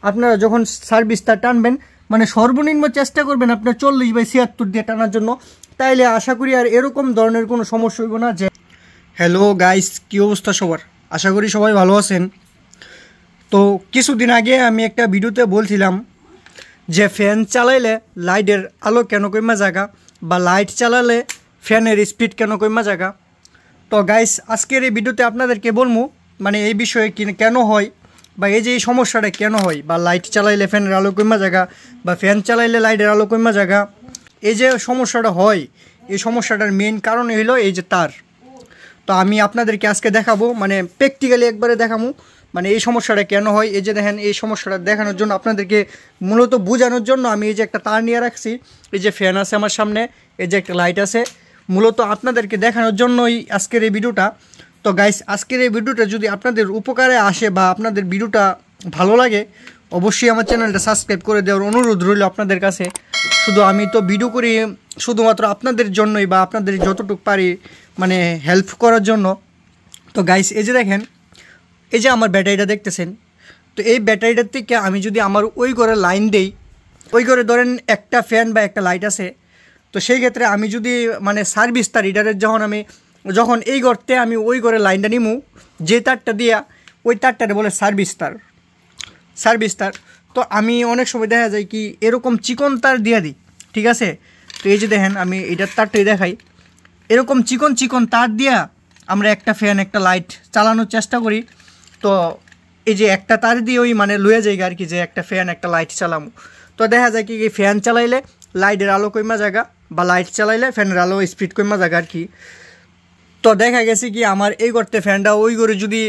আপনারা যখন সার্ভিসটা টানবেন মানে সর্বনিম্ন চেষ্টা করবেন আপনার 40/76 দিয়ে টানার জন্য, তাইলে আশা করি আর এরকম ধরনের কোনো সমস্যা হইব না। যে হ্যালো গাইস, কী অবস্থা সবার? আশা করি সবাই ভালো আছেন। তো কিছুদিন আগে আমি একটা ভিডিওতে বলছিলাম যে ফ্যান চালাইলে লাইটের আলো কেন কমা জায়গা, বা লাইট চালালে ফ্যানের স্পিড কেন কমা জায়গা। তো গাইস, আজকের এই ভিডিওতে আপনাদেরকে বলবো মানে এই বিষয়ে কেন হয়, বা এই যে এই সমস্যাটা কেন হয়, বা লাইট চালাইলে ফ্যানের আলো কমা জায়গা, বা ফ্যান চালাইলে লাইটের আলো কমা জায়গা। এই যে সমস্যাটা হয়, এই সমস্যাটার মেইন কারণ হলো এই যে তার। তো আমি আপনাদেরকে আজকে দেখাবো, মানে প্র্যাকটিক্যালি একবারে দেখাবো মানে এই সমস্যাটা কেন হয়। এই যে দেখেন, এই সমস্যাটা দেখানোর জন্য আপনাদেরকে মূলত বোঝানোর জন্য আমি এই যে একটা তার নিয়ে রাখছি, এই যে ফ্যান আছে আমার সামনে, এই যে একটা লাইট আছে, মূলত আপনাদেরকে দেখানোর জন্যই আজকের এই ভিডিওটা। তো গাইস, আজকের এই ভিডিওটা যদি আপনাদের উপকারে আসে বা আপনাদের ভিডিওটা ভালো লাগে, অবশ্যই আমার চ্যানেলটা সাবস্ক্রাইব করে দেওয়ার অনুরোধ রইল আপনাদের কাছে। শুধু আমি তো ভিডিও করি শুধুমাত্র আপনাদের জন্যই, বা আপনাদের যতটুকু পারি মানে হেল্প করার জন্য। তো গাইস, এই যে দেখেন, এই যে আমার ব্যাটারিটা দেখতেছেন, তো এই ব্যাটারিটার থেকে আমি যদি আমার ওই ঘরে লাইন দেই, ওই ঘরে ধরেন একটা ফ্যান বা একটা লাইট আছে, তো সেই ক্ষেত্রে আমি যদি মানে সার্ভিস তার রিডারের যখন এই ঘরতে আমি ওই ঘরে লাইনটা নিমু, যে তারটা দিয়া, ওই তারটারে বলে সার্ভিস তার। তো আমি অনেক সময় দেখা যায় কি এরকম চিকন তার দিয়ে দিই, ঠিক আছে। তো এই যে দেখেন, আমি এটার তারটাই দেখাই, এরকম চিকন তার দিয়া আমরা একটা ফ্যান একটা লাইট চালানোর চেষ্টা করি। তো এই যে একটা তার দিয়ে ওই মানে লয়ে যায় আর কি, যে একটা ফ্যান একটা লাইট চালামো। তো দেখা যায় কি ফ্যান চালাইলে লাইটের আলো কমা জায়গা, বা লাইট চালাইলে ফ্যানের আলো স্পিড কমা জায়গা আর কি। তো দেখা গেছে কি আমার এই করতে ফ্যানটা ওই করে যদি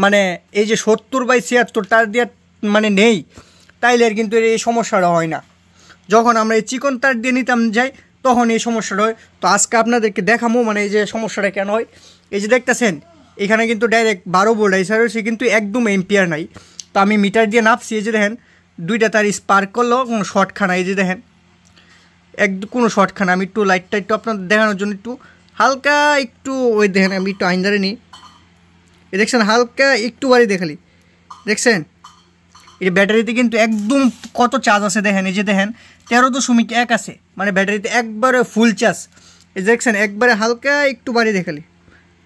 মানে এই যে 70/76 তার দিয়ে মানে নেই, তাইলে আর কিন্তু এই সমস্যাটা হয় না। যখন আমরা এই চিকন তার দিয়ে নিতাম যাই, তখন এই সমস্যাটা হয়। তো আজকে আপনাদেরকে দেখাবো মানে এই যে সমস্যাটা কেন হয়। এই যে দেখতেছেন, এখানে কিন্তু ডাইরেক্ট 12 ভোল্ট আইসা রয়েছে, কিন্তু একদম এম্পিয়ার নাই। তো আমি মিটার দিয়ে নাপছি, এই যে দেখেন দুইটা তার স্পার্ক করলেও কোনো শর্টখানা, এই যে দেখেন কোনো শর্টখানা। আমি একটু লাইটটা একটু আপনাদের দেখানোর জন্য একটু হালকা একটু ওই দেখেন, আমি একটু আইনদারে নিই, এ দেখছেন হালকা একটু বাড়ি দেখালি, দেখছেন এই ব্যাটারিতে কিন্তু একদম কত চার্জ আছে দেখেন। এই যে দেখেন 13.1 আছে, মানে ব্যাটারিতে একবারে ফুল চার্জ। এই দেখছেন একবারে হালকা একটু বাড়ি দেখালি,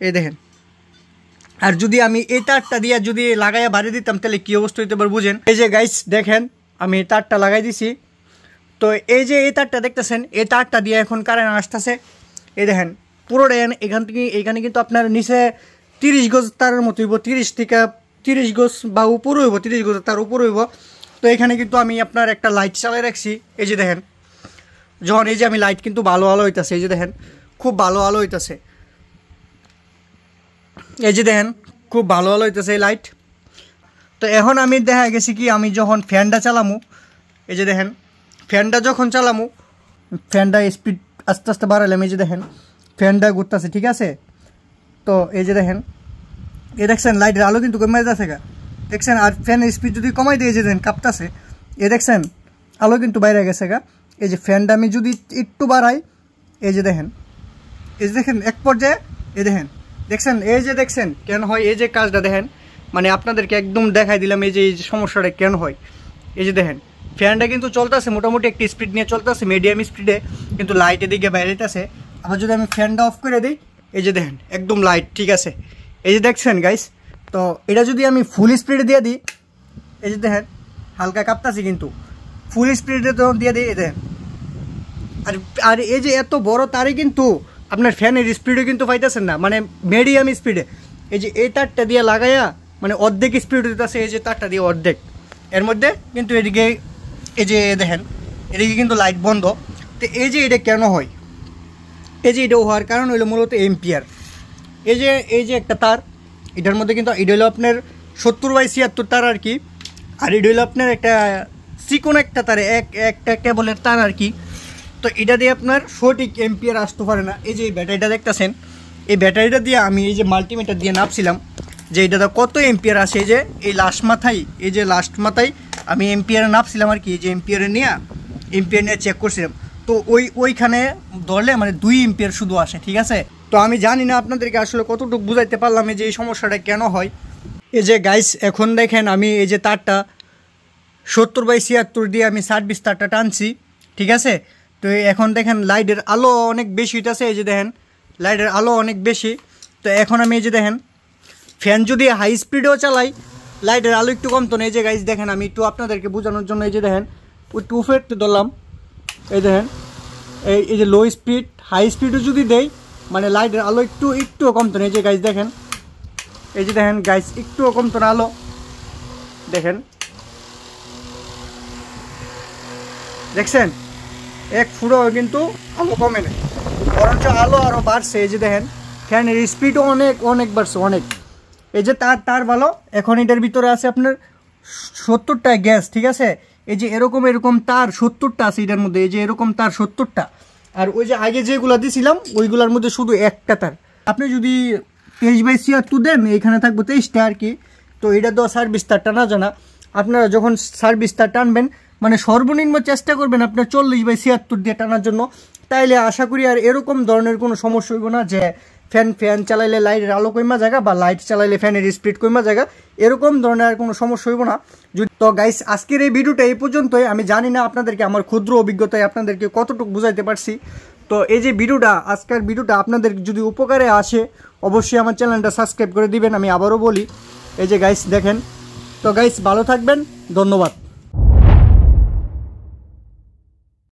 এই দেখেন। আর যদি আমি এই তারটা দিয়ে যদি লাগাইয়া বাড়ি দিতাম, তাহলে কী অবস্থা হইতে পারে বুঝেন। এই যে গাইস দেখেন, আমি এই তারটা লাগাই দিছি। তো এই যে এই তারটা দেখতেছেন, এই তারটা দিয়ে এখন কারেন্ট আসতেছে, এই দেখেন পুরোটা এখান থেকে এইখানে কিন্তু আপনার নিচে 30 গজ তারের মতো হইব, 30 থেকে 30 গজ বা উপরে হইব, 30 গজ তার উপরে হইব। তো এখানে কিন্তু আমি আপনার একটা লাইট চালাই রাখছি, এই যে দেখেন। যখন এই যে আমি লাইট কিন্তু ভালো আলো হইতেছে, এই যে দেখেন খুব ভালো আলো হইতেছে, এই যে দেখেন খুব ভালো আলো হইতেছে এই লাইট। তো এখন আমি দেখা গেছি কি আমি যখন ফ্যানটা চালামু, এই যে দেখেন ফ্যানটা যখন চালামু, ফ্যানটা স্পিড আস্তে আস্তে বাড়ালাম, এই যে দেখেন ফ্যানটা ঘুরতেছে, ঠিক আছে। তো এই যে দেখেন, এ দেখছেন লাইটের আলো কিন্তু কমে যাচ্ছে গা, দেখছেন। আর ফ্যানের স্পিড যদি কমাই দিয়ে যে দেখেন কাঁপতাছে, এ দেখছেন আলো কিন্তু বাইরে গেছে গা। এই যে ফ্যানটা আমি যদি একটু বাড়াই, এই যে দেখেন, এই যে দেখেন এক পর্যায়ে এই দেখছেন এই যে দেখছেন কেন হয় এই যে কাজটা দেখেন, মানে আপনাদেরকে একদম দেখাই দিলাম এই যে সমস্যাটা কেন হয়। এই যে দেখেন ফ্যানটা কিন্তু চলতেছে মোটামুটি একটা স্পিড নিয়ে চলতেছে, মিডিয়াম স্পিডে, কিন্তু লাইটের দিকে বাইরেতেছে। আবার যদি আমি ফ্যানটা অফ করে দিই, এই যে দেখেন একদম লাইট, ঠিক আছে। এই যে দেখছেন গাইস, তো এটা যদি আমি ফুল স্পিডে দিয়ে দিই, এই যে দেখেন হালকা কাঁপতাছি, কিন্তু ফুল স্পিডে তো দিয়ে দিই, এই দেখেন। আর এই যে এত বড় তারে কিন্তু আপনার ফ্যানের স্পিডে কিন্তু পাইতেছেন না, মানে মিডিয়াম স্পিডে। এই যে এই তারটা দিয়ে লাগাইয়া মানে অর্ধেক স্পিড দিতেছে, এই যে তারটা দিয়ে অর্ধেক, এর মধ্যে কিন্তু এদিকে এই যে দেখেন এদিকে কিন্তু লাইট বন্ধ। তো এই যে এটা কেন হয়, এই যে এটা হওয়ার কারণ হইলো মূলত এম্পিয়ার। এই যে একটা তার, এটার মধ্যে কিন্তু এটা হলো আপনার 70/76 তার আর কি। আর এটা হলো আপনার একটা চিকন একটা তারে একটা কেবলের তার আর কি। তো এটা দিয়ে আপনার সঠিক এম্পিয়ার আসতে পারে না। এই যে এই ব্যাটারিটা দেখতেছেন, এই ব্যাটারিটা দিয়ে আমি এই যে মাল্টিমিটার দিয়ে নাপছিলাম যে এটাতে কত এম্পিয়ার আসে। এই যে এই লাস্ট মাথায় আমি এম্পিয়ারে নাপছিলাম আর কি, এই যে এম্পিয়ার নিয়ে চেক করছিলাম। তো ওইখানে ধরলে মানে 2 এম্পিয়ার শুধু আসে, ঠিক আছে। তো আমি জানি না আপনাদেরকে আসলে কতটুকু বুঝাইতে পারলাম এই যে এই সমস্যাটা কেন হয়। এই যে গাইস এখন দেখেন আমি এই যে তারটা 70/76 দিয়ে আমি সার্ভিস তারটা টানছি, ঠিক আছে। তো এখন দেখেন লাইটের আলো অনেক বেশি হইতেছে, এই যে দেখেন লাইটের আলো অনেক বেশি। তো এখন আমি এই যে দেখেন ফ্যান যদি হাই স্পিডেও চালাই লাইটের আলো একটু কমতো না। এই যে গাইজ দেখেন আমি একটু আপনাদেরকে বোঝানোর জন্য এই যে দেখেন একটু উপরে ধরলাম, এই দেখেন এই যে লো স্পিড হাই স্পিডও যদি দেই মানে লাইটের আলো একটুও কমতো না। এই যে গাইজ দেখেন, এই যে দেখেন গাইজ একটুও কমতো না আলো, দেখেন দেখছেন এক ফুটও কিন্তু আলো কমে না, বরঞ্চ আলো আরও বাড়ছে। এই যে দেখেন ফ্যানের স্পিডও অনেক বাড়ছে অনেক। এই যে তার ভালো, এখন এটার ভিতরে আছে আপনার 70টা গ্যাস, ঠিক আছে। এই যে এরকম তার 70টা আছে এটার মধ্যে, এই যে এরকম তার 70টা। আর ওই যে আগে যেগুলো দিয়েছিলাম ওইগুলোর মধ্যে শুধু একটা তার। আপনি যদি 23/76 দেন এখানে থাকবো 23টা আর কি। তো এটা তো সার্ভিস তার টানা জানা, আপনারা যখন সার্ভিস তার টানবেন মানে সর্বনিম্ন চেষ্টা করবেন আপনার 40/76 দিয়ে টানার জন্য। তাইলে আশা করি আর এরকম ধরনের কোনো সমস্যা হইব না যে ফ্যান চালাইলে লাইটের আলো কমা জায়গা বা লাইট চালাইলে ফ্যানের স্পিড কমা জায়গা, এরকম ধরনের আর কোনো সমস্যা হইব না। তো গাইস আজকের এই ভিডিওটা এই পর্যন্তই। আমি জানি না আপনাদেরকে আমার ক্ষুদ্র অভিজ্ঞতায় আপনাদেরকে কতটুকু বুঝাইতে পারছি। তো এই যে ভিডিওটা আজকের ভিডিওটা আপনাদের যদি উপকারে আসে অবশ্যই আমার চ্যানেলটা সাবস্ক্রাইব করে দিবেন। আমি আবারও বলি, এই যে গাইস দেখেন। তো গাইস ভালো থাকবেন, ধন্যবাদ।